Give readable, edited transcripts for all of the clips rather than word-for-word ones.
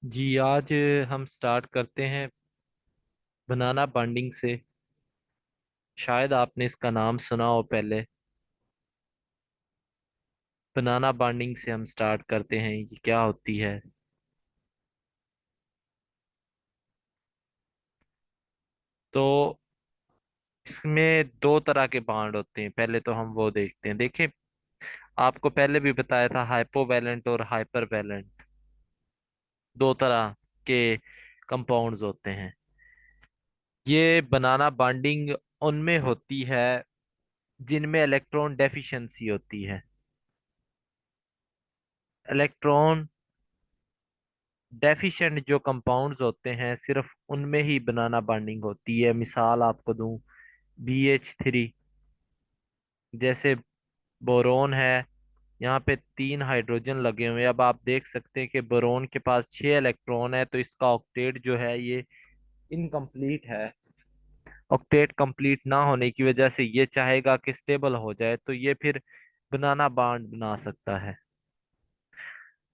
जी आज हम स्टार्ट करते हैं बनाना बॉन्डिंग से। शायद आपने इसका नाम सुना हो पहले। बनाना बॉन्डिंग से हम स्टार्ट करते हैं, ये क्या होती है। तो इसमें दो तरह के बॉन्ड होते हैं, पहले तो हम वो देखते हैं। देखिए, आपको पहले भी बताया था हाइपोवैलेंट और हाइपरवैलेंट दो तरह के कंपाउंड्स होते हैं। ये बनाना बॉन्डिंग उनमें होती है जिनमें इलेक्ट्रॉन डेफिशिएंसी होती है। इलेक्ट्रॉन डेफिशिएंट जो कंपाउंड्स होते हैं सिर्फ उनमें ही बनाना बॉन्डिंग होती है। मिसाल आपको दूं, BH3। जैसे बोरोन है, यहाँ पे 3 हाइड्रोजन लगे हुए हैं। अब आप देख सकते हैं कि बोरोन के पास 6 इलेक्ट्रॉन है, तो इसका ऑक्टेट जो है ये इनकम्प्लीट है। ऑक्टेट कंप्लीट ना होने की वजह से ये चाहेगा कि स्टेबल हो जाए, तो ये फिर बनाना बॉन्ड बना सकता है।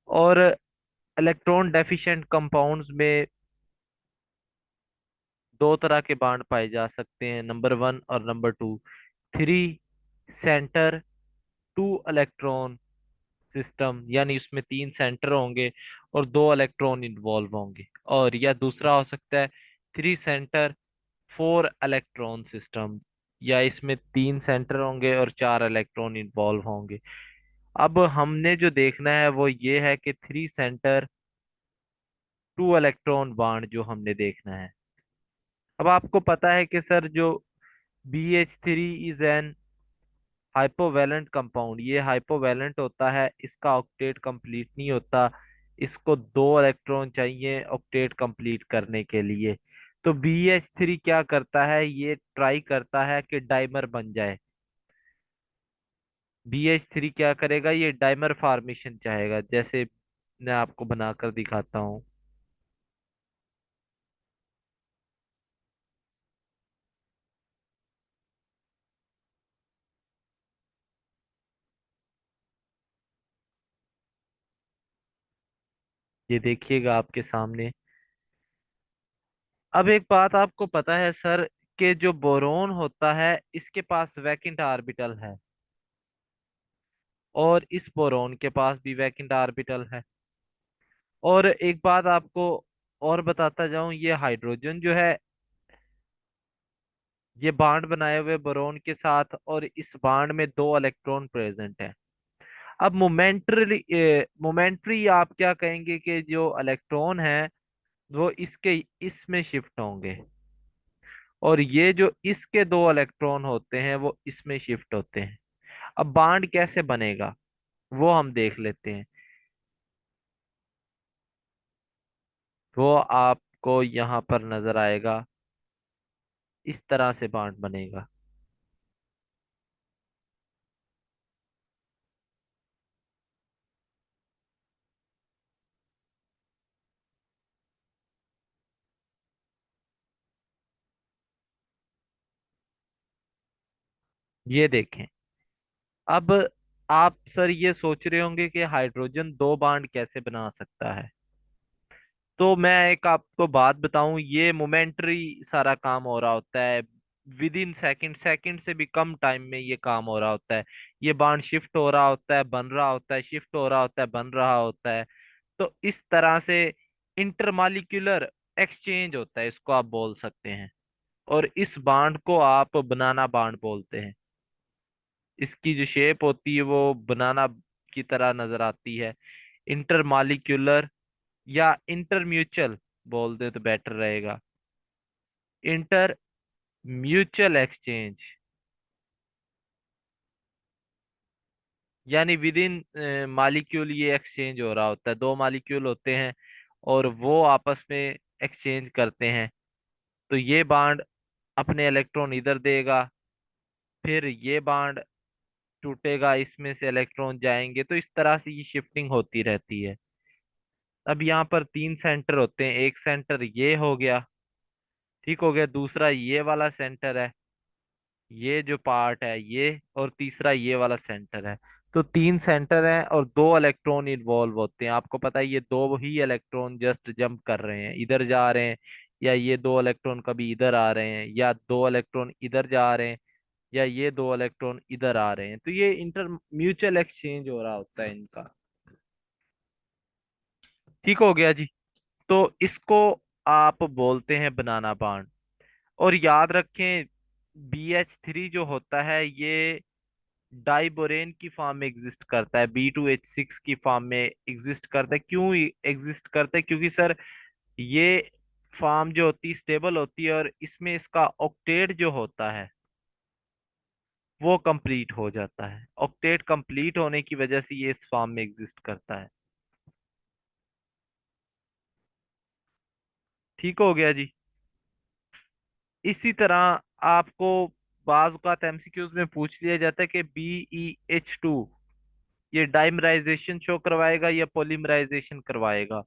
और इलेक्ट्रॉन डेफिशिएंट कंपाउंड्स में दो तरह के बांड पाए जा सकते हैं, नंबर 1 और number 2। Three centre two electron system, यानी उसमें 3 सेंटर होंगे और 2 इलेक्ट्रॉन इन्वॉल्व होंगे। और या दूसरा हो सकता है 3 सेंटर 4 इलेक्ट्रॉन सिस्टम, या इसमें 3 सेंटर होंगे और 4 इलेक्ट्रॉन इन्वॉल्व होंगे। अब हमने जो देखना है वो ये है कि 3 सेंटर 2 इलेक्ट्रॉन बांड जो हमने देखना है। अब आपको पता है कि सर जो BH3 इज एन हाइपोवैलेंट कंपाउंड, ये हाइपोवैलेंट होता है, इसका ऑक्टेट कंप्लीट नहीं होता। इसको 2 इलेक्ट्रॉन चाहिए ऑक्टेट कंप्लीट करने के लिए। तो BH3 क्या करता है, ये ट्राई करता है कि डाइमर बन जाए। BH3 क्या करेगा, ये डाइमर फॉर्मेशन चाहेगा। जैसे मैं आपको बनाकर दिखाता हूँ। ये देखिएगा आपके सामने। अब एक बात आपको पता है सर, कि जो बोरोन होता है इसके पास वैकेंट ऑर्बिटल है, और इस बोरोन के पास भी वैकेंट ऑर्बिटल है। और एक बात आपको और बताता जाऊं, ये हाइड्रोजन जो है ये बांड बनाए हुए बोरोन के साथ, और इस बांड में 2 इलेक्ट्रॉन प्रेजेंट है। अब मोमेंट्री आप क्या कहेंगे कि जो इलेक्ट्रॉन है वो इसके इसमें शिफ्ट होंगे, और ये जो इसके 2 इलेक्ट्रॉन होते हैं वो इसमें शिफ्ट होते हैं। अब बांड कैसे बनेगा वो हम देख लेते हैं। वो आपको यहाँ पर नजर आएगा, इस तरह से बांड बनेगा। ये देखें। अब आप सर ये सोच रहे होंगे कि हाइड्रोजन 2 बांड कैसे बना सकता है। तो मैं एक आपको बात बताऊं, ये मोमेंटरी सारा काम हो रहा होता है। विद इन सेकंड, सेकंड से भी कम टाइम में ये काम हो रहा होता है। ये बांड शिफ्ट हो रहा होता है, बन रहा होता है, शिफ्ट हो रहा होता है, बन रहा होता है। तो इस तरह से इंटरमालिक्यूलर एक्सचेंज होता है, इसको आप बोल सकते हैं। और इस बांड को आप बनाना बांड बोलते हैं। इसकी जो शेप होती है वो बनाना की तरह नजर आती है। इंटरमालिक्यूलर या इंटरम्यूचुअल बोल दे तो बेटर रहेगा। इंटर म्यूचुअल एक्सचेंज, यानी विद इन मालिक्यूल ये एक्सचेंज हो रहा होता है। 2 मालिक्यूल होते हैं और वो आपस में एक्सचेंज करते हैं। तो ये बांड अपने इलेक्ट्रॉन इधर देगा, फिर ये बांड टूटेगा, इसमें से इलेक्ट्रॉन जाएंगे, तो इस तरह से ये शिफ्टिंग होती रहती है। अब यहाँ पर 3 सेंटर होते हैं, एक सेंटर ये हो गया, ठीक हो गया। दूसरा ये वाला सेंटर है, ये जो पार्ट है ये, और तीसरा ये वाला सेंटर है। तो तीन सेंटर हैं और दो इलेक्ट्रॉन इन्वॉल्व होते हैं। आपको पता है ये दो ही इलेक्ट्रॉन जस्ट जंप कर रहे हैं, इधर जा रहे हैं, या ये दो इलेक्ट्रॉन कभी इधर आ रहे हैं, या दो इलेक्ट्रॉन इधर जा रहे हैं, या ये दो इलेक्ट्रॉन इधर आ रहे हैं। तो ये इंटर म्यूचुअल एक्सचेंज हो रहा होता है इनका। ठीक हो गया जी। तो इसको आप बोलते हैं बनाना बाण। और याद रखें, BH3 जो होता है ये डाइबोरेन की फॉर्म में एग्जिस्ट करता है, B2H6 की फॉर्म में एग्जिस्ट करता है। क्यों एग्जिस्ट करता है? क्योंकि सर ये फॉर्म जो होती है स्टेबल होती है, और इसमें इसका ऑक्टेट जो होता है वो कंप्लीट हो जाता है। ऑक्टेट कंप्लीट होने की वजह से ये इस फॉर्म में एग्जिस्ट करता है। ठीक हो गया जी। इसी तरह आपको बाज औक़ात MCQs में पूछ लिया जाता है कि BeH2 ये डाइमराइजेशन शो करवाएगा या पॉलीमराइजेशन करवाएगा।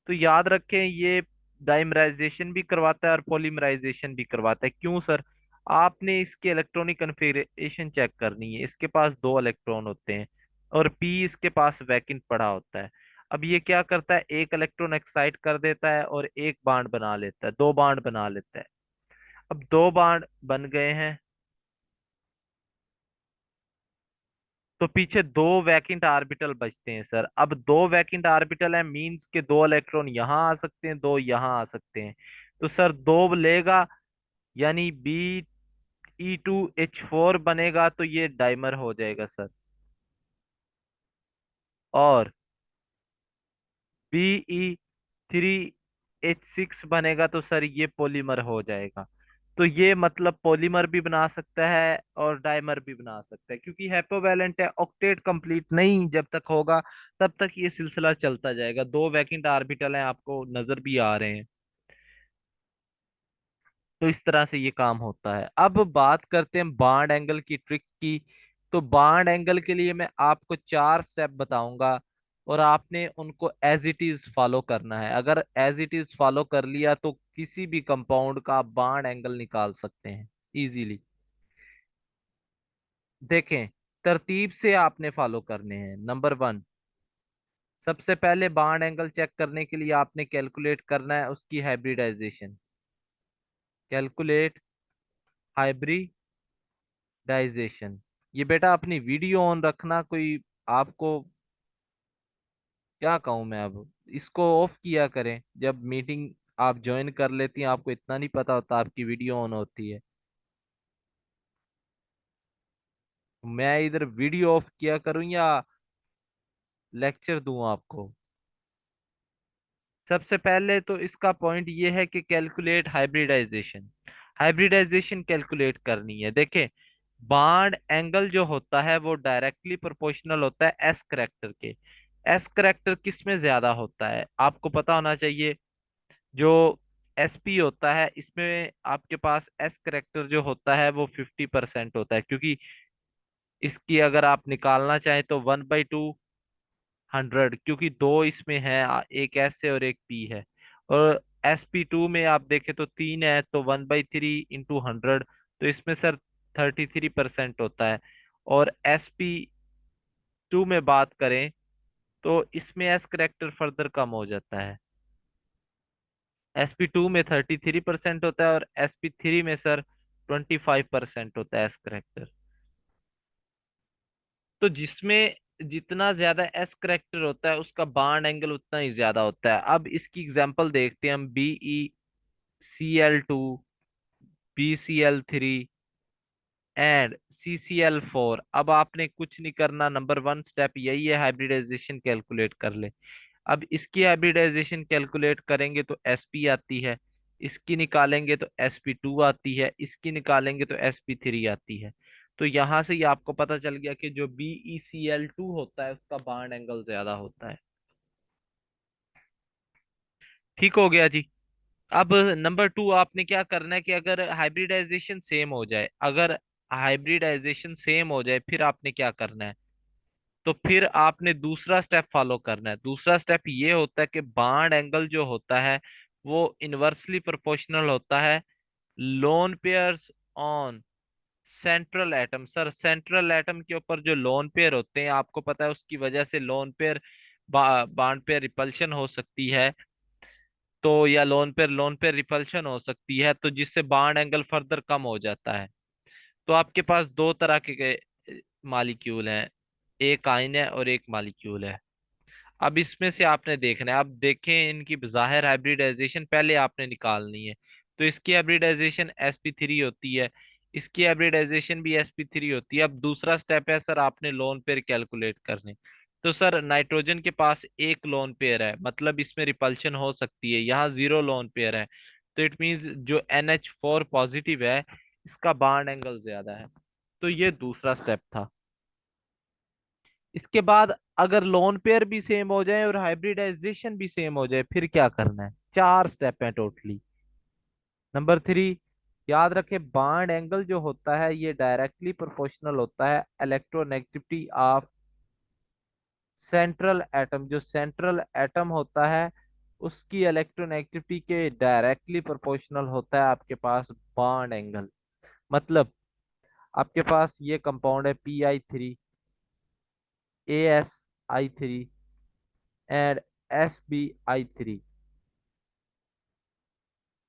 तो याद रखें ये डाइमराइजेशन भी करवाता है और पॉलीमराइजेशन भी करवाता है। क्यों सर? आपने इसके इलेक्ट्रॉनिक कन्फिग्रेशन चेक करनी है। इसके पास दो इलेक्ट्रॉन होते हैं और P इसके पास वैकेंट पड़ा होता है। अब ये क्या करता है, एक इलेक्ट्रॉन एक्साइट कर देता है और एक बॉन्ड बना लेता है, दो बॉन्ड बना लेता है। अब दो बॉन्ड बन गए हैं तो पीछे दो वैकेंट आर्बिटल बचते हैं सर। अब दो वैकेंट आर्बिटल है, मींस के दो इलेक्ट्रॉन यहां आ सकते हैं, दो यहां आ सकते हैं। तो सर दो लेगा, यानी BE2H4 बनेगा, तो ये डाइमर हो जाएगा सर। और BE3H6 बनेगा तो सर ये पॉलीमर हो जाएगा। तो ये मतलब पॉलीमर भी बना सकता है और डाइमर भी बना सकता है, क्योंकि हेप्रोवैलेंट है। ऑक्टेट कंप्लीट नहीं जब तक होगा तब तक ये सिलसिला चलता जाएगा। दो वैकेंट आर्बिटल हैं, आपको नजर भी आ रहे हैं। तो इस तरह से ये काम होता है। अब बात करते हैं बॉन्ड एंगल की ट्रिक की। तो बॉन्ड एंगल के लिए मैं आपको चार स्टेप बताऊंगा और आपने उनको एज इट इज फॉलो करना है। अगर एज इट इज फॉलो कर लिया तो किसी भी कंपाउंड का बॉन्ड एंगल निकाल सकते हैं इजीली। देखें, तरतीब से आपने फॉलो करने हैं। नंबर वन, सबसे पहले बॉन्ड एंगल चेक करने के लिए आपने कैलकुलेट करना है उसकी हाइब्रिडाइजेशन। Calculate hybridisation. ये बेटा अपनी वीडियो ऑन रखना। कोई आपको क्या कहूं मैं, अब इसको ऑफ किया करें। जब मीटिंग आप ज्वाइन कर लेती हैं आपको इतना नहीं पता होता आपकी वीडियो ऑन होती है। मैं इधर वीडियो ऑफ किया करूं या लेक्चर दूं आपको? सबसे पहले तो इसका पॉइंट ये है कि कैलकुलेट हाइब्रिडाइजेशन। हाइब्रिडाइजेशन कैलकुलेट करनी है। देखें, बॉन्ड एंगल जो होता है वो डायरेक्टली प्रोपोर्शनल होता है एस करेक्टर के। एस करेक्टर किस में ज्यादा होता है आपको पता होना चाहिए। जो SP होता है इसमें आपके पास एस करेक्टर जो होता है वो 50% होता है, क्योंकि इसकी अगर आप निकालना चाहें तो 1/200, क्योंकि दो इसमें है, एक एस है और एक पी है। और SP2 में आप देखें तो तीन है, तो 1/3 × 100, तो इसमें सर 33% होता है। और SP2 में बात करें तो इसमें एस करेक्टर फर्दर कम हो जाता है। SP2 में 33% होता है और SP3 में सर 25% होता है एस करेक्टर। तो जिसमें जितना ज्यादा एस करेक्टर होता है उसका बॉन्ड एंगल उतना ही ज्यादा होता है। अब इसकी एग्जांपल देखते हैं हम। BeCl2, BCl3 and CCl4। अब आपने कुछ नहीं करना, नंबर वन स्टेप यही है, हाइब्रिडाइजेशन कैलकुलेट कर ले। अब इसकी हाइब्रिडाइजेशन कैलकुलेट करेंगे तो SP आती है, इसकी निकालेंगे तो SP2 आती है, इसकी निकालेंगे तो SP3 आती है। तो यहां से ही आपको पता चल गया कि जो BeCl2 होता है उसका बॉन्ड एंगल ज्यादा होता है। ठीक हो गया जी। अब नंबर टू, आपने क्या करना है कि अगर हाइब्रिडाइजेशन सेम हो जाए, अगर हाइब्रिडाइजेशन सेम हो जाए फिर आपने क्या करना है। तो फिर आपने दूसरा स्टेप फॉलो करना है। दूसरा स्टेप ये होता है कि बॉन्ड एंगल जो होता है वो इनवर्सली प्रोपोर्शनल होता है lone pairs on central atom sir, central atom के ऊपर जो लोन पेयर होते हैं, आपको पता है उसकी वजह से लोन पेयर बॉन्ड पे रिपल्शन हो सकती है। तो या लोन पेयर रिपल्शन हो सकती है, तो जिससे बॉन्ड एंगल फर्दर कम हो जाता है। तो आपके पास दो तरह के मालिक्यूल हैं, एक आयन है और एक मालिक्यूल है। अब इसमें से आपने देखना है, आप देखें इनकी जाहिर हाइब्रिडाइजेशन पहले आपने निकालनी है। तो इसकी हाइब्रिडाइजेशन sp3 होती है, इसकी हाइब्रिडाइजेशन भी sp3 होती है। अब दूसरा स्टेप है सर, आपने लोन पेयर कैलकुलेट करने। तो सर नाइट्रोजन के पास एक लोन पेयर है, मतलब इसमें रिपल्शन हो सकती है, यहाँ जीरो लोन पेयर है। तो इट मीन्स जो NH4 पॉजिटिव है, इसका बॉन्ड एंगल ज्यादा है। तो ये दूसरा स्टेप था। इसके बाद अगर लोन पेयर भी सेम हो जाए और हाइब्रिडाइजेशन भी सेम हो जाए, फिर क्या करना है? चार स्टेप है टोटली। नंबर 3, याद रखें बॉन्ड एंगल जो होता है ये डायरेक्टली प्रोपोर्शनल होता है इलेक्ट्रोनेगेटिविटी ऑफ सेंट्रल एटम। जो सेंट्रल एटम होता है उसकी इलेक्ट्रोनेगेटिविटी के डायरेक्टली प्रोपोर्शनल होता है आपके पास बॉन्ड एंगल। मतलब आपके पास ये कंपाउंड है Pi3, AsI3 एंड SbI3।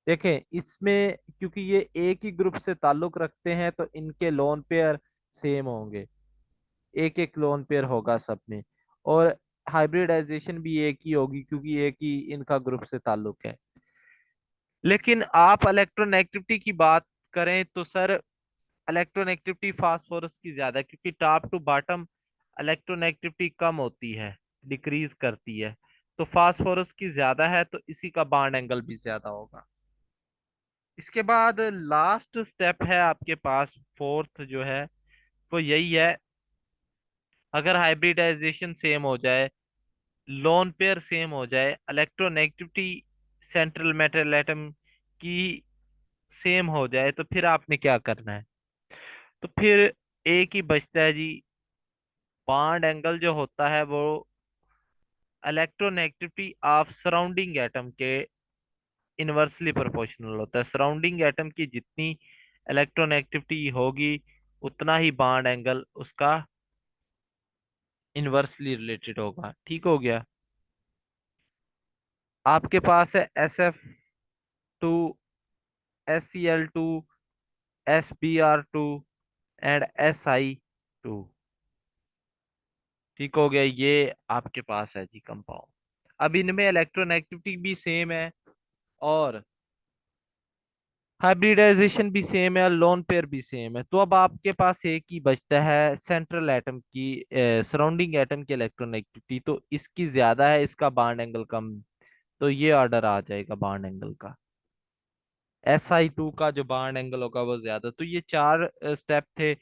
देखें इसमें क्योंकि ये एक ही ग्रुप से ताल्लुक रखते हैं तो इनके लोन पेयर सेम होंगे, एक एक लोन पेयर होगा सब में। और हाइब्रिडाइजेशन भी एक ही होगी क्योंकि एक ही इनका ग्रुप से ताल्लुक है। लेकिन आप इलेक्ट्रोनेगेटिविटी की बात करें तो सर इलेक्ट्रोनेगेटिविटी फास्फोरस की ज्यादा है, क्योंकि टॉप टू बॉटम इलेक्ट्रोनेगेटिविटी कम होती है, डिक्रीज करती है। तो फास्फोरस की ज्यादा है, तो इसी का बॉन्ड एंगल भी ज्यादा होगा। इसके बाद लास्ट स्टेप है आपके पास, फोर्थ जो है वो यही है। अगर हाइब्रिडाइजेशन सेम हो जाए, लोन पेयर सेम हो जाए, इलेक्ट्रोनेगेटिविटी सेंट्रल मेटल एटम की सेम हो जाए, तो फिर आपने क्या करना है? तो फिर एक ही बचता है जी, बॉन्ड एंगल जो होता है वो इलेक्ट्रोनेगेटिविटी ऑफ सराउंडिंग एटम के इनवर्सली प्रोपोर्शनल होता है। सराउंडिंग एटम की जितनी इलेक्ट्रोनेगेटिविटी होगी उतना ही बॉन्ड एंगल उसका इनवर्सली रिलेटेड होगा। ठीक हो गया। आपके पास है SF2, SCl2, SBr2 and SI2। ठीक हो गया, ये आपके पास है जी कंपाउंड। अब इनमें इलेक्ट्रोनेगेटिविटी भी सेम है और हाइब्रिडाइजेशन भी सेम है और लोन पेयर भी सेम है। तो अब आपके पास एक ही बचता है सेंट्रल एटम की, सराउंडिंग एटम की इलेक्ट्रोनेगेटिविटी। तो इसकी ज्यादा है, इसका बॉन्ड एंगल कम। तो ये ऑर्डर आ जाएगा बॉन्ड एंगल का। SI2 का जो बॉन्ड एंगल होगा वो ज्यादा। तो ये चार स्टेप थे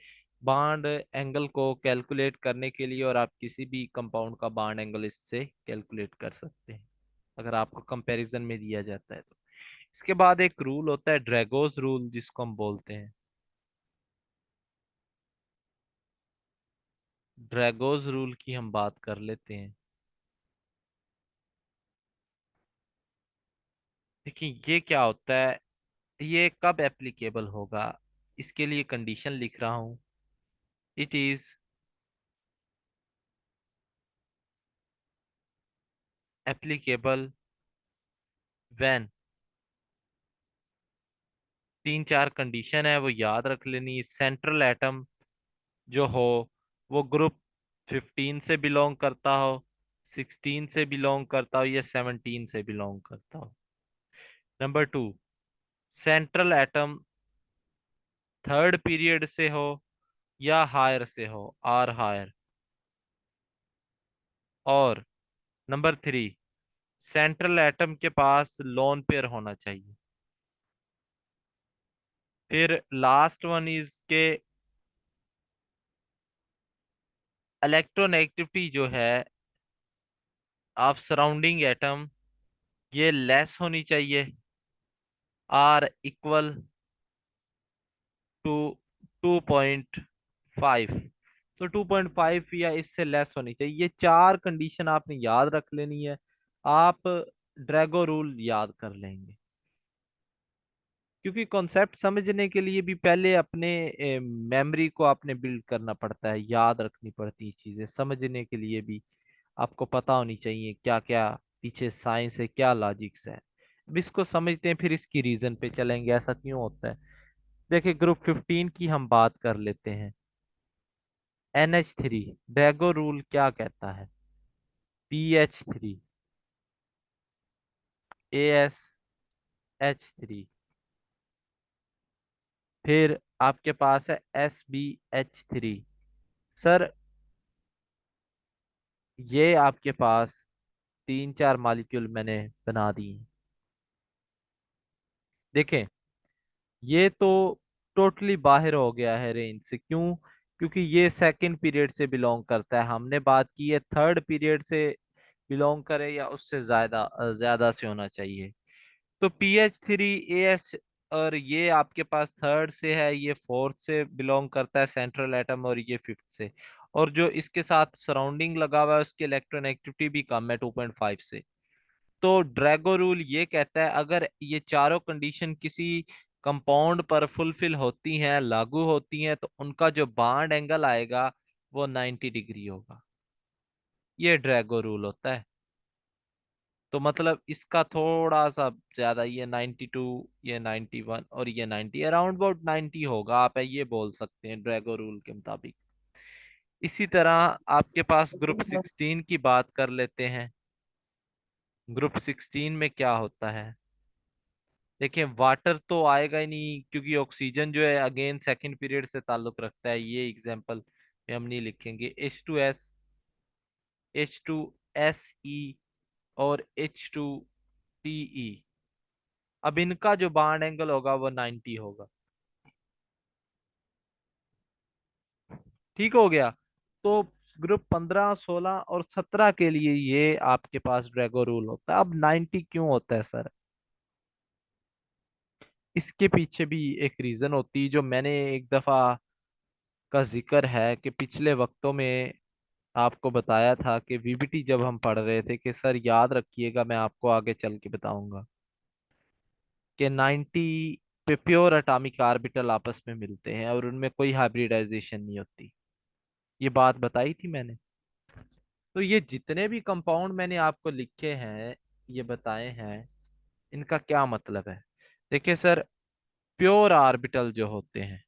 बॉन्ड एंगल को कैलकुलेट करने के लिए, और आप किसी भी कंपाउंड का बॉन्ड एंगल इससे कैलकुलेट कर सकते हैं अगर आपको कंपैरिजन में दिया जाता है तो। इसके बाद एक रूल होता है ड्रैगोस रूल, जिसको हम बोलते हैं। ड्रैगोस रूल की हम बात कर लेते हैं। देखिए ये क्या होता है, ये कब एप्लीकेबल होगा, इसके लिए कंडीशन लिख रहा हूं। इट इज एप्लीकेबल व्हेन, तीन चार कंडीशन है वो याद रख लेनी। सेंट्रल एटम जो हो वो ग्रुप 15 से बिलोंग करता हो, 16 से बिलोंग करता हो या 17 से बिलोंग करता हो। Number 2, central atom third period से हो या हायर से हो, आर हायर। और नंबर 3, सेंट्रल एटम के पास लोन पेयर होना चाहिए। फिर लास्ट वन इज के इलेक्ट्रोनेगेटिविटी जो है ऑफ सराउंडिंग एटम ये लेस होनी चाहिए, आर इक्वल टू 2.5। तो 2.5 या इससे लेस होनी चाहिए। ये चार कंडीशन आपने याद रख लेनी है। आप ड्रैगो रूल याद कर लेंगे, क्योंकि कॉन्सेप्ट समझने के लिए भी पहले अपने मेमोरी को आपने बिल्ड करना पड़ता है, याद रखनी पड़ती है चीजें, समझने के लिए भी आपको पता होनी चाहिए क्या क्या पीछे साइंस है, क्या लॉजिक्स है। अब इसको समझते हैं, फिर इसकी रीजन पे चलेंगे ऐसा क्यों होता है। देखिए ग्रुप 15 की हम बात कर लेते हैं। NH3, ड्रैगो रूल क्या कहता है? PH3, ASH3, फिर आपके पास है SBH3। सर ये आपके पास तीन चार मॉलिक्यूल मैंने बना दिए। देखें, ये तो टोटली बाहर हो गया है रेंज से। क्यों? क्योंकि ये सेकंड पीरियड से बिलोंग करता है। हमने बात की है थर्ड पीरियड से बिलोंग करे या उससे ज्यादा ज्यादा से होना चाहिए। तो PH3 AS, और ये आपके पास थर्ड से है, ये फोर्थ से बिलोंग करता है सेंट्रल एटम, और ये फिफ्थ से। और जो इसके साथ सराउंडिंग लगा हुआ है उसकी इलेक्ट्रोनेगेटिविटी भी कम है 2.5 से। तो ड्रैगो रूल ये कहता है अगर ये चारों कंडीशन किसी कंपाउंड पर फुलफिल होती हैं, लागू होती हैं, तो उनका जो बॉन्ड एंगल आएगा वो 90 डिग्री होगा। ये ड्रैगो रूल होता है। तो मतलब इसका थोड़ा सा ज्यादा, ये 92, ये 91 और ये 90, अराउंड अबाउट 90 होगा, आप ये बोल सकते हैं ड्रैगो रूल के मुताबिक। इसी तरह आपके पास ग्रुप 16 की बात कर लेते हैं। ग्रुप 16 में क्या होता है? देखिए वाटर तो आएगा ही नहीं, क्योंकि ऑक्सीजन जो है अगेन सेकंड पीरियड से ताल्लुक रखता है, ये एग्जांपल में हम नहीं लिखेंगे। H2S, H2SE और H2TE। अब इनका जो बॉन्ड एंगल होगा वो 90 होगा। ठीक हो गया। तो ग्रुप 15, 16 और 17 के लिए ये आपके पास ड्रैगो रूल होता है। अब 90 क्यों होता है सर? इसके पीछे भी एक रीजन होती है, जो मैंने एक दफा का जिक्र है कि पिछले वक्तों में आपको बताया था कि VBT जब हम पढ़ रहे थे कि सर याद रखिएगा, मैं आपको आगे चल के बताऊंगा कि 90 पे प्योर एटॉमिक ऑर्बिटल आपस में मिलते हैं और उनमें कोई हाइब्रिडाइजेशन नहीं होती। ये बात बताई थी मैंने। तो ये जितने भी कंपाउंड मैंने आपको लिखे हैं, ये बताए हैं, इनका क्या मतलब है? देखिए सर, प्योर ऑर्बिटल जो होते हैं,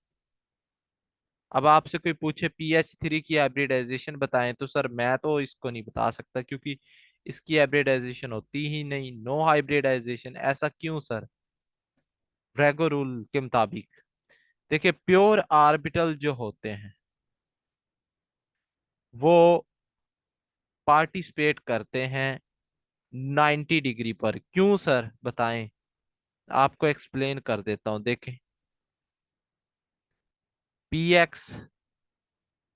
अब आपसे कोई पूछे PH3 की हाइब्रिडाइजेशन बताएं, तो सर मैं तो इसको नहीं बता सकता, क्योंकि इसकी हाइब्रिडाइजेशन होती ही नहीं, नो हाइब्रिडाइजेशन। ऐसा क्यों सर? ड्रैगो रूल के मुताबिक देखिए प्योर ऑर्बिटल जो होते हैं वो पार्टिसिपेट करते हैं 90 डिग्री पर। क्यों सर बताएं? आपको एक्सप्लेन कर देता हूं। देखें, PX,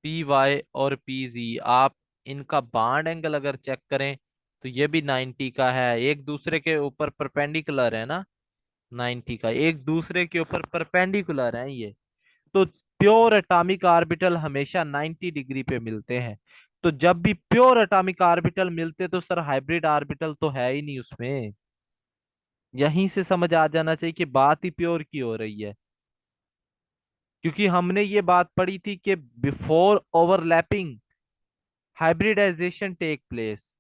PY और PZ, आप इनका बॉन्ड एंगल अगर चेक करें तो ये भी 90 का है, एक दूसरे के ऊपर परपेंडिकुलर है ना। 90 का एक दूसरे के ऊपर परपेंडिकुलर है ये। तो प्योर एटॉमिक ऑर्बिटल हमेशा 90 डिग्री पे मिलते हैं। तो जब भी प्योर एटॉमिक ऑर्बिटल मिलते तो सर हाइब्रिड ऑर्बिटल तो है ही नहीं उसमें। यहीं से समझ आ जाना चाहिए कि बात ही प्योर की हो रही है। क्योंकि हमने ये बात पढ़ी थी कि before overlapping hybridisation take place,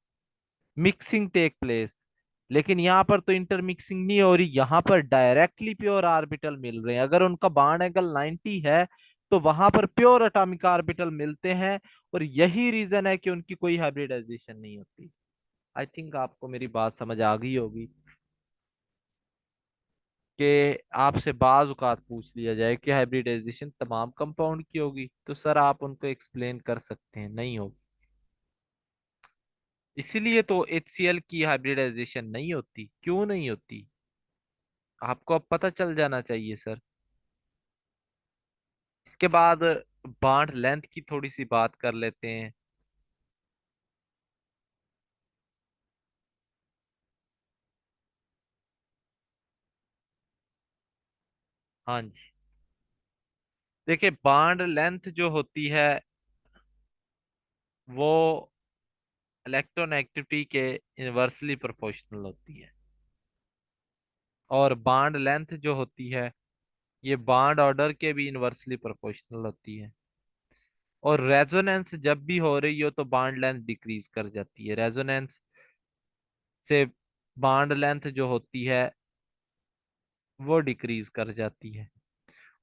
mixing take place. लेकिन यहाँ पर तो इंटरमिक्सिंग नहीं हो रही, यहाँ पर डायरेक्टली प्योर ऑर्बिटल मिल रहे हैं। अगर उनका बॉन्ड एंगल 90 है तो वहां पर प्योर एटॉमिक ऑर्बिटल मिलते हैं, और यही रीजन है कि उनकी कोई हाइब्रिडाइजेशन नहीं होती। आई थिंक आपको मेरी बात समझ आ गई होगी कि आपसे बाज औकात पूछ लिया जाए कि हाइब्रिडाइजेशन तमाम कंपाउंड की होगी, तो सर आप उनको एक्सप्लेन कर सकते हैं, नहीं होगी। इसीलिए तो HCl की हाइब्रिडाइजेशन नहीं होती। क्यों नहीं होती? आपको अब पता चल जाना चाहिए सर। इसके बाद बॉन्ड लेंथ की थोड़ी सी बात कर लेते हैं। हाँ जी। देखिए बॉन्ड लेंथ जो होती है वो इलेक्ट्रोनेगेटिविटी के इनवर्सली प्रोपोर्शनल होती है। और बाड लेंथ जो होती है ये बाड ऑर्डर के भी इनवर्सली प्रोपोर्शनल होती है। और रेजोनेंस जब भी हो रही हो तो बाड लेंथ डिक्रीज कर जाती है, रेजोनेंस से बाड लेंथ जो होती है वो डिक्रीज कर जाती है।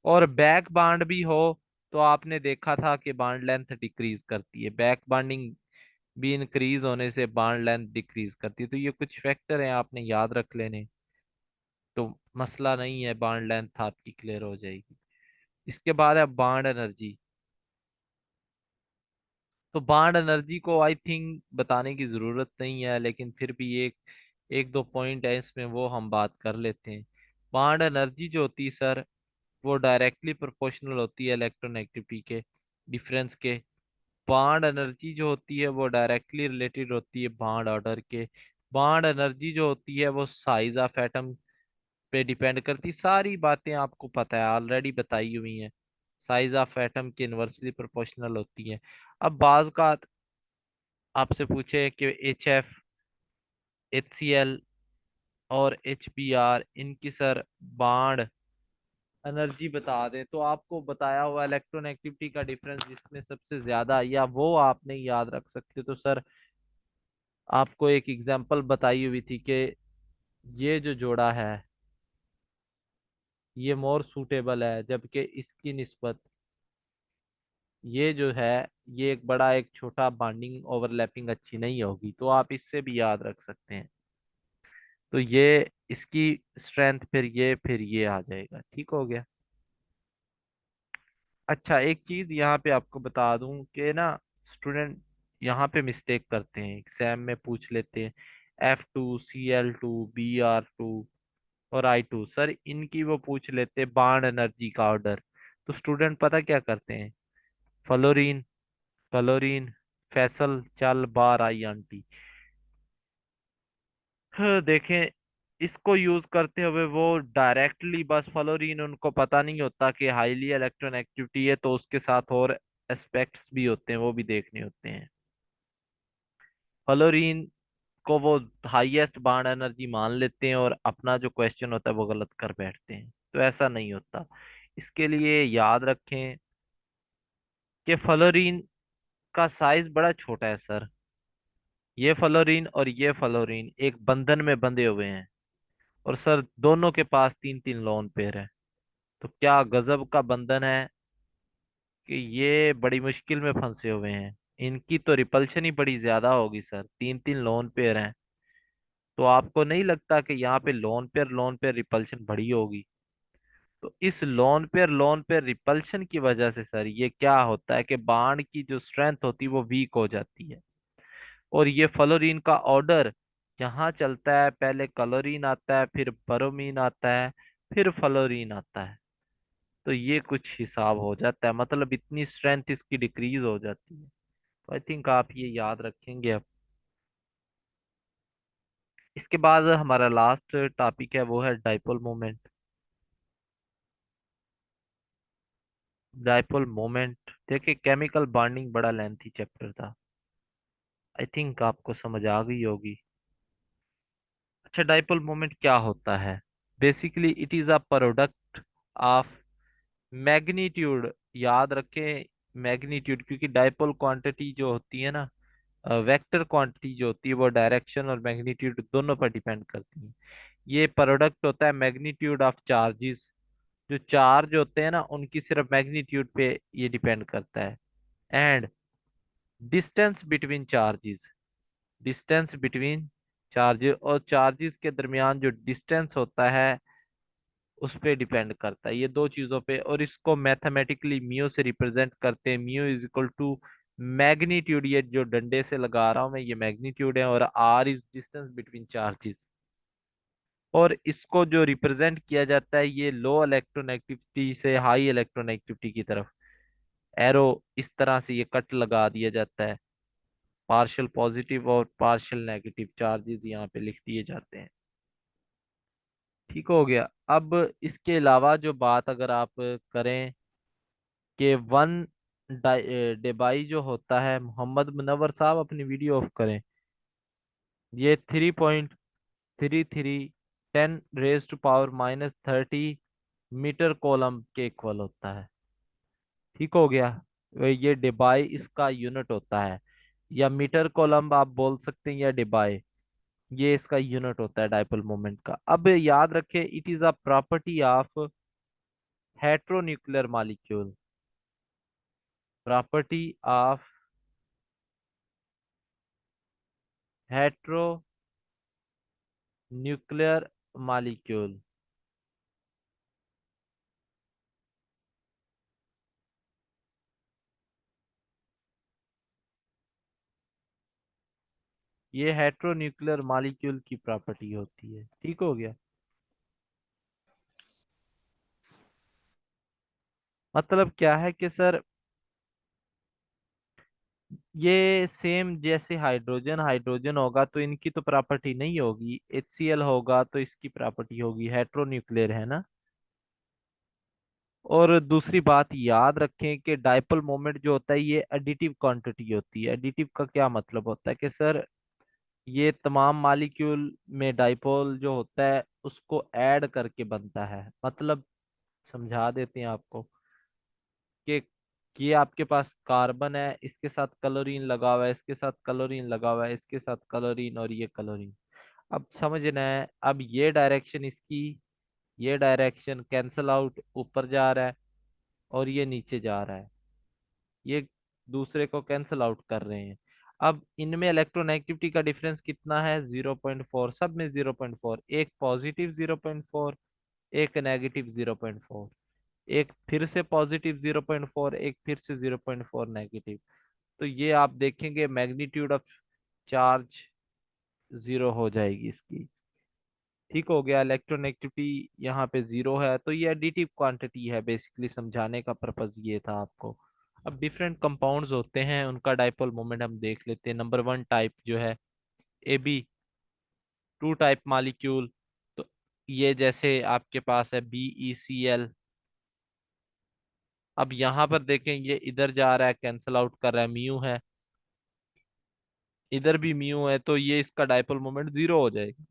और बैक बाड भी हो तो आपने देखा था कि बाड लेंथ डिक्रीज करती है, बैक बाइंडिंग भी इंक्रीज होने से बाड लेंथ डिक्रीज करती है। तो ये कुछ फैक्टर हैं आपने याद रख लेने, तो मसला नहीं है, बाड लेंथ आपकी क्लियर हो जाएगी। इसके बाद है बाड एनर्जी। तो बाड एनर्जी को आई थिंक बताने की जरूरत नहीं है, लेकिन फिर भी एक एक दो पॉइंट है इसमें, वो हम बात कर लेते हैं। बाड एनर्जी जो होती है सर, वो डायरेक्टली प्रोपोर्शनल होती है इलेक्ट्रोनेगेटिविटी के डिफरेंस के। बाड एनर्जी जो होती है वो डायरेक्टली रिलेटेड होती है बाड ऑर्डर के। बाड एनर्जी जो होती है वो साइज ऑफ एटम पे डिपेंड करती, सारी बातें आपको पता है, ऑलरेडी बताई हुई हैं। साइज ऑफ एटम के इनवर्सली प्रोपोर्शनल होती है। अब बाज का आपसे पूछे कि HF, HCl और HBr इनकी सर बाड एनर्जी बता दें, तो आपको बताया हुआ इलेक्ट्रोनेगेटिविटी का डिफरेंस जिसमें सबसे ज्यादा या वो आप नहीं याद रख सकते तो सर आपको एक एग्जांपल बताई हुई थी कि ये जो जोड़ा है ये मोर सूटेबल है, जबकि इसकी निस्बत ये जो है ये एक बड़ा एक छोटा बॉन्डिंग ओवरलैपिंग अच्छी नहीं होगी, तो आप इससे भी याद रख सकते हैं। तो ये इसकी स्ट्रेंथ फिर ये आ जाएगा, ठीक हो गया। अच्छा एक चीज यहाँ पे आपको बता दूं कि ना स्टूडेंट यहाँ पे मिस्टेक करते हैं, एग्जाम में पूछ लेते हैं F2, Cl2, Br2 और I2, सर इनकी वो पूछ लेते हैं बाड एनर्जी का ऑर्डर। तो स्टूडेंट पता क्या करते हैं, फ्लोरीन, क्लोरीन, फैसल, चल, बार, आई आंटी। हाँ, देखें इसको यूज करते हुए वो डायरेक्टली बस फ्लोरीन, उनको पता नहीं होता कि हाईली इलेक्ट्रोनेगेटिविटी है तो उसके साथ और एस्पेक्ट्स भी होते हैं, वो भी देखने होते हैं। फ्लोरीन को वो हाईएस्ट बाड एनर्जी मान लेते हैं और अपना जो क्वेश्चन होता है वो गलत कर बैठते हैं, तो ऐसा नहीं होता। इसके लिए याद रखें कि फ्लोरीन का साइज बड़ा छोटा है सर। ये फ्लोरीन और ये फ्लोरीन एक बंधन में बंधे हुए हैं, और सर दोनों के पास तीन तीन लोन पेयर है। तो क्या गजब का बंधन है कि ये बड़ी मुश्किल में फंसे हुए हैं। इनकी तो रिपल्शन ही बड़ी ज्यादा होगी सर, तीन तीन लोन पेयर हैं। तो आपको नहीं लगता कि यहाँ पे लोन पेयर रिपल्शन बड़ी होगी? तो इस लोन पेयर रिपल्शन की वजह से सर ये क्या होता है कि बाण की जो स्ट्रेंथ होती है वो वीक हो जाती है। और ये फ्लोरीन का ऑर्डर यहाँ चलता है, पहले क्लोरीन आता है, फिर ब्रोमीन आता है, फिर फ्लोरीन आता है। तो ये कुछ हिसाब हो जाता है, मतलब इतनी स्ट्रेंथ इसकी डिक्रीज हो जाती है। तो आई थिंक आप ये याद रखेंगे अब। इसके बाद हमारा लास्ट टॉपिक है वो है डाइपोल मोमेंट। डाइपोल मोमेंट देखिए, केमिकल बॉन्डिंग बड़ा लेंथी चैप्टर था, आई थिंक आपको समझ आ गई होगी। अच्छा डाइपोल मोमेंट क्या होता है? Basically it is a product of magnitude, याद रखें मैग्नीट्यूड, क्योंकि डाइपोल क्वांटिटी जो होती है ना, वेक्टर क्वांटिटी जो होती है वो डायरेक्शन और मैग्नीट्यूड दोनों पर डिपेंड करती है। ये प्रोडक्ट होता है मैग्नीट्यूड ऑफ चार्जेस, जो चार्ज होते हैं ना उनकी सिर्फ मैग्नीट्यूड पे ये डिपेंड करता है। And distance between charges, distance between charges और चार्जेस के दरमियान जो डिस्टेंस होता है उस पे डिपेंड करता है, ये दो चीजों पे। और इसको मैथमेटिकली म्यू से रिप्रेजेंट करते हैं, mu is equal to magnitude, ये जो डंडे से लगा रहा हूं मैं ये मैग्नीट्यूड है, और R is distance between charges. और इसको जो रिप्रेजेंट किया जाता है ये लो इलेक्ट्रोनेगेटिविटी से हाई इलेक्ट्रोनेगेटिविटी की तरफ, एरो इस तरह से ये कट लगा दिया जाता है, पार्शियल पॉजिटिव और पार्शियल नेगेटिव चार्जेस यहाँ पे लिख दिए जाते हैं। ठीक हो गया। अब इसके अलावा जो बात अगर आप करें कि वन डेबाई जो होता है, मोहम्मद मुनव्वर साहब अपनी वीडियो ऑफ करें, ये 3.33 10⁻⁻30 मीटर कॉलम के इक्वल होता है। ठीक हो गया। ये डिबाई इसका यूनिट होता है, या मीटर कॉलम आप बोल सकते हैं, या डिबाई, ये इसका यूनिट होता है डाइपोल मोमेंट का। अब याद रखें, it is a property of heteronuclear molecule. Property of heteronuclear molecule. ये हेट्रोन्यूक्लियर मॉलिक्यूल की प्रॉपर्टी होती है। ठीक हो गया। मतलब क्या है कि सर, ये सेम जैसे हाइड्रोजन हाइड्रोजन होगा तो इनकी तो प्रॉपर्टी नहीं होगी, HCl होगा तो इसकी प्रॉपर्टी होगी, हेट्रोन्यूक्लियर है ना। और दूसरी बात याद रखें कि डाइपोल मोमेंट जो होता है ये एडिटिव क्वांटिटी होती है। एडिटिव का क्या मतलब होता है कि सर, ये तमाम मॉलिक्यूल में डाइपोल जो होता है उसको ऐड करके बनता है। मतलब समझा देते हैं आपको कि ये आपके पास कार्बन है, इसके साथ क्लोरीन लगा हुआ है, इसके साथ क्लोरीन लगा हुआ है, इसके साथ क्लोरीन, और ये क्लोरीन। अब समझना है, अब ये डायरेक्शन इसकी, ये डायरेक्शन कैंसल आउट, ऊपर जा रहा है, और ये नीचे जा रहा है, ये दूसरे को कैंसल आउट कर रहे हैं। अब इनमें इलेक्ट्रोनेगेटिविटी का डिफरेंस कितना है? 0.4, सब में 0.4। एक पॉजिटिव 0.4, एक नेगेटिव 0.4, एक फिर से पॉजिटिव 0.4, एक फिर से 0.4 नेगेटिव। तो ये आप देखेंगे मैग्नीट्यूड ऑफ चार्ज जीरो हो जाएगी इसकी। ठीक हो गया। इलेक्ट्रोनेगेटिविटी यहाँ पे जीरो है, तो ये एडिटिव क्वांटिटी है। बेसिकली समझाने का पर्पज ये था आपको। अब डिफरेंट कंपाउंड्स होते हैं, उनका डाइपोल मोमेंट हम देख लेते हैं। नंबर वन टाइप जो है AB2 टाइप मॉलिक्यूल, तो ये जैसे आपके पास है BeCl। अब यहाँ पर देखें, ये इधर जा रहा है, कैंसल आउट कर रहा है, म्यू है, इधर भी म्यू है, तो ये इसका डाइपोल मोमेंट जीरो हो जाएगा।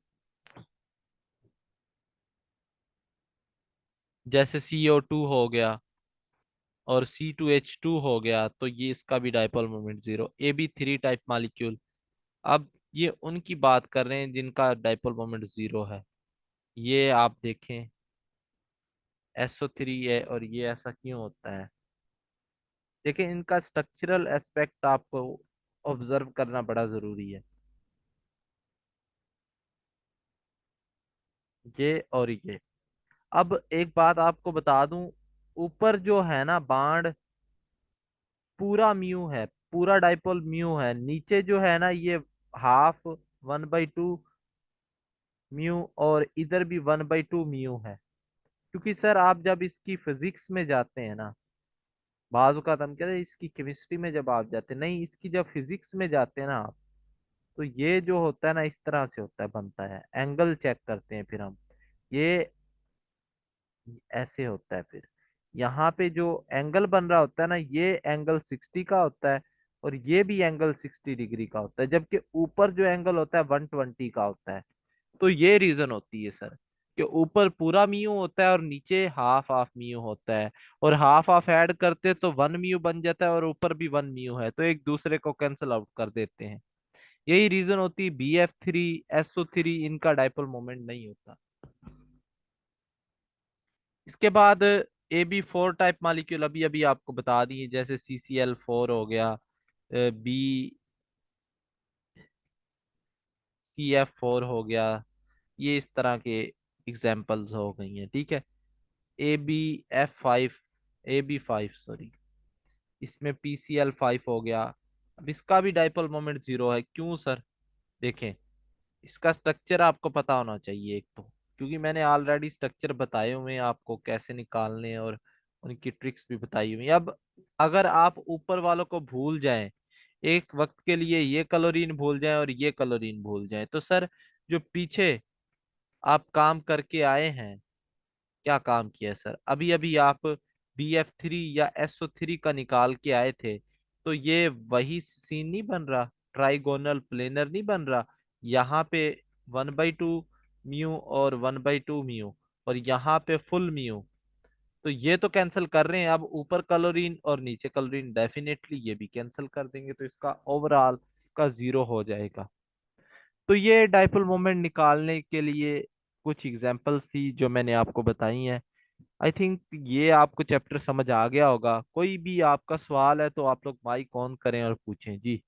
जैसे CO2 हो गया और C2H2 हो गया, तो ये इसका भी dipole moment zero. AB3 type molecule, अब ये उनकी बात कर रहे हैं जिनका डाइपोल मोमेंट जीरो है। ये आप देखें, SO3 है, और ये ऐसा क्यों होता है? देखिए, इनका स्ट्रक्चरल एस्पेक्ट आपको ऑब्जर्व करना बड़ा जरूरी है। ये और ये। अब एक बात आपको बता दूं, ऊपर जो है ना बाण, पूरा म्यू है, पूरा डाइपोल म्यू है। नीचे जो है ना ये हाफ, 1/2 म्यू, और इधर भी 1/2 म्यू है। क्योंकि सर आप जब इसकी फिजिक्स में जाते हैं ना, बाजू का हम कहते हैं इसकी केमिस्ट्री में जब आप जाते हैं, नहीं, इसकी जब फिजिक्स में जाते हैं ना आप, तो ये जो होता है ना इस तरह से होता है, बनता है। एंगल चेक करते हैं फिर हम, ये ऐसे होता है। फिर यहाँ पे जो एंगल बन रहा होता है ना, ये एंगल 60 का होता है, और ये भी एंगल 60 डिग्री का होता है, जबकि ऊपर जो एंगल होता है 120 का होता है। तो ये रीजन होती है सर, कि ऊपर पूरा म्यू होता है और नीचे हाफ हाफ म्यू होता है, और हाफ हाफ ऐड करते तो 1 म्यू बन जाता है, और ऊपर भी 1 म्यू है, तो एक दूसरे को कैंसिल आउट कर देते हैं। यही रीजन होती है BF3 SO3 इनका डाइपोल मोमेंट नहीं होता। इसके बाद AB4 टाइप मॉलिक्यूल अभी अभी आपको बता दिए, जैसे CCl4 हो गया, BCF4 हो गया, ये इस तरह के एग्जाम्पल्स हो गई हैं। ठीक है। AB5 सॉरी, इसमें PCl5 हो गया। अब इसका भी डाइपोल मोमेंट जीरो है। क्यों सर? देखें, इसका स्ट्रक्चर आपको पता होना चाहिए एक तो, क्योंकि मैंने ऑलरेडी स्ट्रक्चर बताए हुए हैं आपको कैसे निकालने, और उनकी ट्रिक्स भी बताई हुई हैं। अब अगर आप ऊपर वालों को भूल जाएं, एक वक्त के लिए ये क्लोरीन भूल जाएं और ये क्लोरीन भूल जाएं, तो सर जो पीछे आप काम करके आए हैं, क्या काम किया सर? अभी अभी आप BF3 या SO3 का निकाल के आए थे, तो ये वही सीन नहीं बन रहा, ट्राइगोनल प्लेनर नहीं बन रहा। यहाँ पे 1/2 म्यू और 1/2 म्यू, और यहाँ पे फुल म्यू। तो ये तो कैंसिल कर रहे हैं, अब ऊपर क्लोरीन और नीचे क्लोरीन, डेफिनेटली ये भी कैंसिल कर देंगे, तो इसका ओवरऑल का जीरो हो जाएगा। तो ये डाइपोल मोमेंट निकालने के लिए कुछ एग्जांपल्स थी जो मैंने आपको बताई हैं। आई थिंक ये आपको चैप्टर समझ आ गया होगा। कोई भी आपका सवाल है तो आप लोग माइक ऑन करें और पूछें जी।